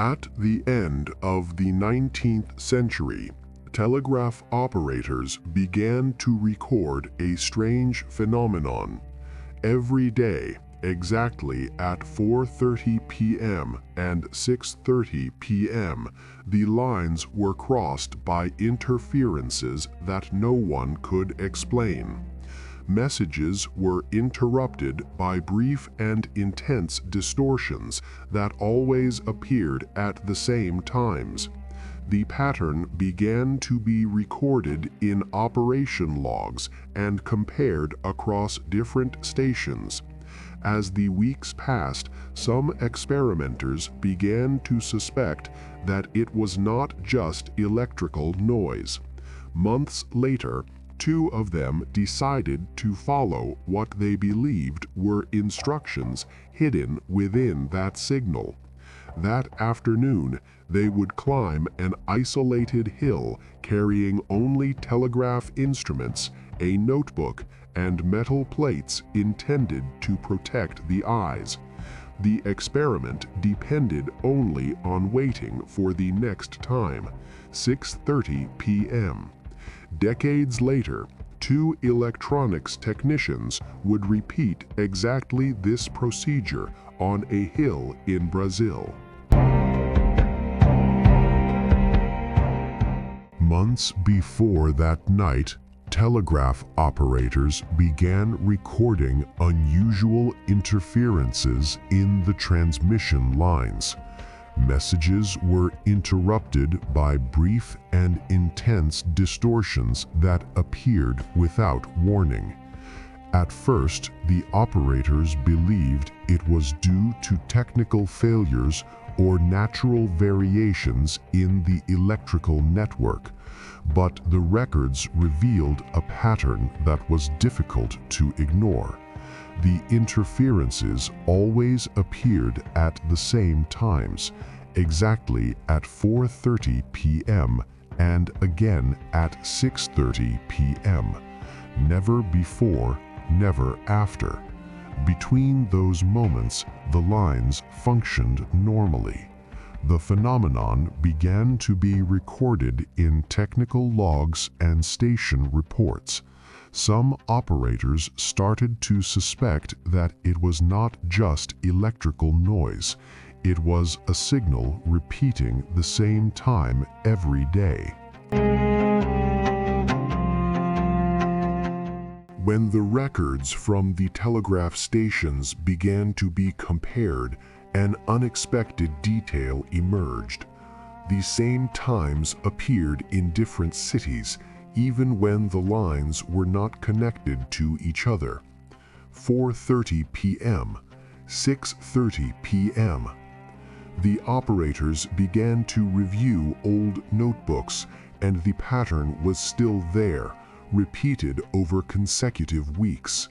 At the end of the 19th century, telegraph operators began to record a strange phenomenon. Every day, exactly at 4:30 p.m. and 6:30 p.m., the lines were crossed by interferences that no one could explain. Messages were interrupted by brief and intense distortions that always appeared at the same times. The pattern began to be recorded in operation logs and compared across different stations. As the weeks passed, some experimenters began to suspect that it was not just electrical noise. Months later, two of them decided to follow what they believed were instructions hidden within that signal. That afternoon, they would climb an isolated hill carrying only telegraph instruments, a notebook, and metal plates intended to protect the eyes. The experiment depended only on waiting for the next time, 6:30 p.m. Decades later, two electronics technicians would repeat exactly this procedure on a hill in Brazil. Months before that night, telegraph operators began recording unusual interferences in the transmission lines. Messages were interrupted by brief and intense distortions that appeared without warning. At first, the operators believed it was due to technical failures or natural variations in the electrical network, but the records revealed a pattern that was difficult to ignore. The interferences always appeared at the same times, exactly at 4:30 p.m. and again at 6:30 p.m. Never before, never after. Between those moments, the lines functioned normally. The phenomenon began to be recorded in technical logs and station reports. Some operators started to suspect that it was not just electrical noise. It was a signal repeating the same time every day. When the records from the telegraph stations began to be compared, an unexpected detail emerged. The same times appeared in different cities, even when the lines were not connected to each other. 4:30 p.m., 6:30 p.m. The operators began to review old notebooks, and the pattern was still there, repeated over consecutive weeks.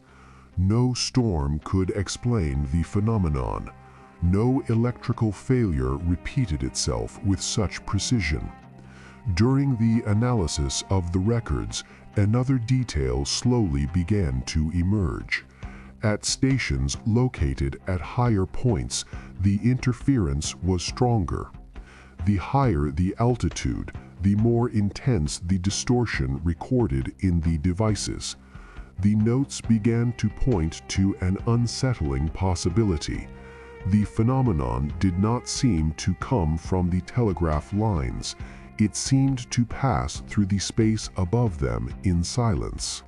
No storm could explain the phenomenon. No electrical failure repeated itself with such precision. During the analysis of the records, another detail slowly began to emerge. At stations located at higher points, the interference was stronger. The higher the altitude, the more intense the distortion recorded in the devices. The notes began to point to an unsettling possibility. The phenomenon did not seem to come from the telegraph lines. It seemed to pass through the space above them in silence.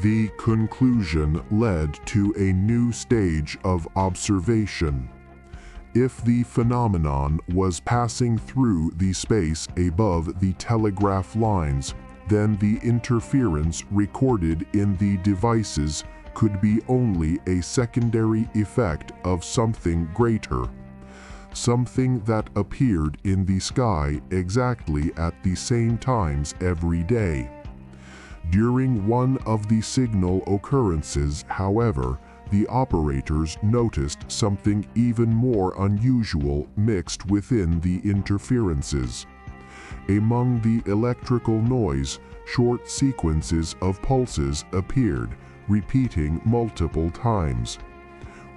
The conclusion led to a new stage of observation. If the phenomenon was passing through the space above the telegraph lines, then the interference recorded in the devices could be only a secondary effect of something greater. Something that appeared in the sky exactly at the same times every day. During one of the signal occurrences, however, the operators noticed something even more unusual mixed within the interferences. Among the electrical noise, short sequences of pulses appeared, repeating multiple times.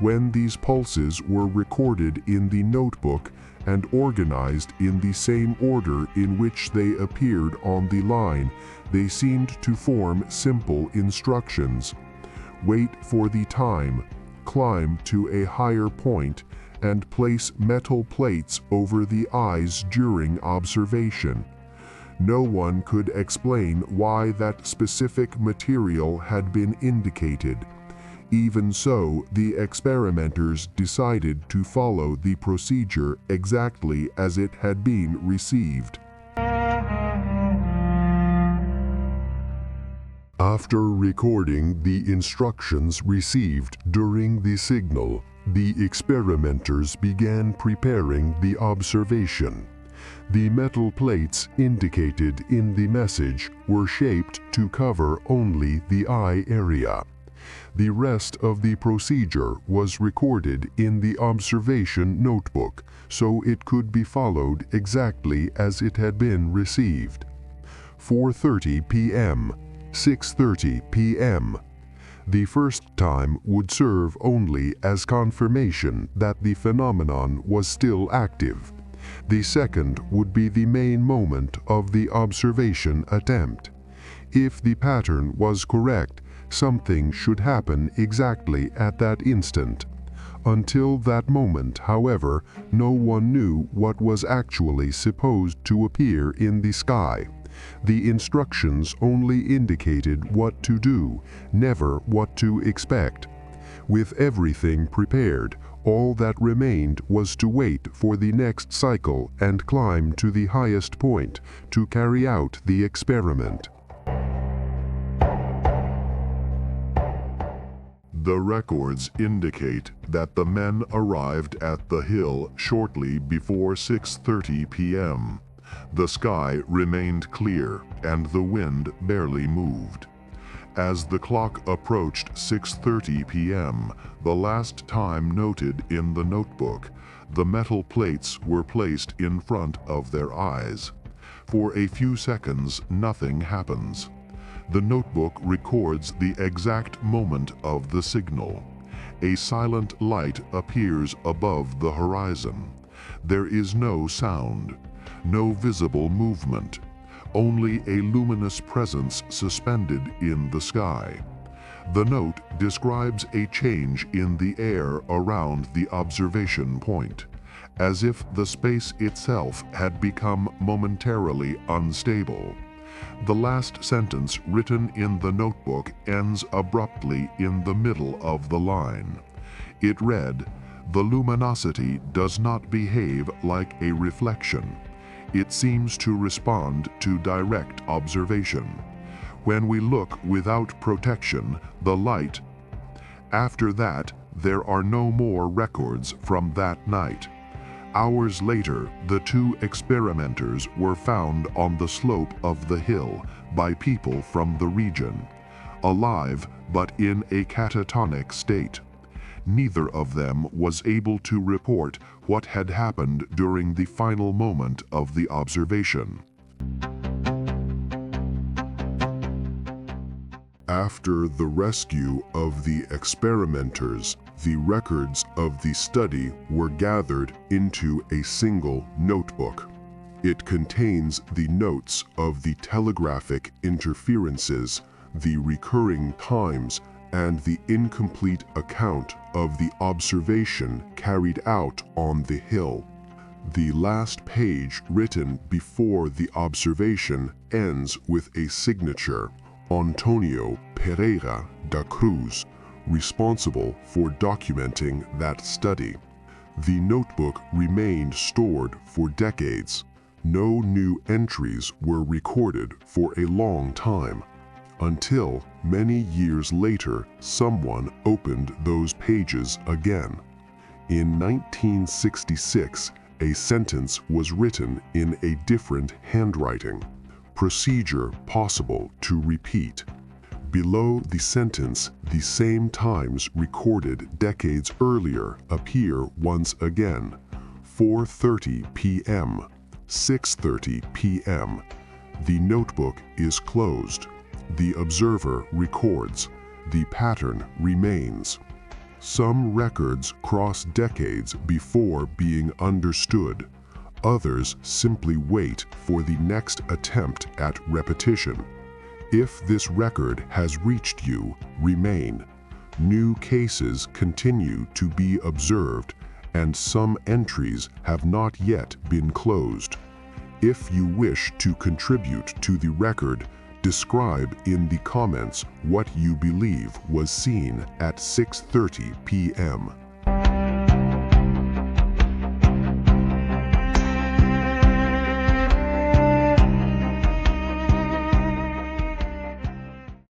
When these pulses were recorded in the notebook and organized in the same order in which they appeared on the line, they seemed to form simple instructions. Wait for the time, climb to a higher point, and place metal plates over the eyes during observation. No one could explain why that specific material had been indicated. Even so, the experimenters decided to follow the procedure exactly as it had been received. After recording the instructions received during the signal, the experimenters began preparing the observation. The metal plates indicated in the message were shaped to cover only the eye area. The rest of the procedure was recorded in the observation notebook, so it could be followed exactly as it had been received. 4:30 p.m., 6:30 p.m. The first time would serve only as confirmation that the phenomenon was still active. The second would be the main moment of the observation attempt. If the pattern was correct, something should happen exactly at that instant. Until that moment, however, no one knew what was actually supposed to appear in the sky. The instructions only indicated what to do, never what to expect. With everything prepared, all that remained was to wait for the next cycle and climb to the highest point to carry out the experiment. The records indicate that the men arrived at the hill shortly before 6:30 p.m. The sky remained clear and the wind barely moved. As the clock approached 6:30 p.m., the last time noted in the notebook, the metal plates were placed in front of their eyes. For a few seconds, nothing happens. The notebook records the exact moment of the signal. A silent light appears above the horizon. There is no sound, no visible movement, only a luminous presence suspended in the sky. The note describes a change in the air around the observation point, as if the space itself had become momentarily unstable. The last sentence written in the notebook ends abruptly in the middle of the line. It read, "The luminosity does not behave like a reflection. It seems to respond to direct observation. When we look without protection, the light..." After that, there are no more records from that night. Hours later, the two experimenters were found on the slope of the hill by people from the region, alive but in a catatonic state. Neither of them was able to report what had happened during the final moment of the observation. After the rescue of the experimenters, the records of the study were gathered into a single notebook. It contains the notes of the telegraphic interferences, the recurring times, and the incomplete account of the observation carried out on the hill. The last page written before the observation ends with a signature, Antonio Pereira da Cruz, responsible for documenting that study. The notebook remained stored for decades. No new entries were recorded for a long time, until many years later someone opened those pages again. In 1966, a sentence was written in a different handwriting. Procedure possible to repeat. Below the sentence, the same times recorded decades earlier appear once again. 4:30 p.m., 6:30 p.m. The notebook is closed. The observer records. The pattern remains. Some records cross decades before being understood. Others simply wait for the next attempt at repetition. If this record has reached you, remain. New cases continue to be observed, and some entries have not yet been closed. If you wish to contribute to the record, describe in the comments what you believe was seen at 6:30 p.m.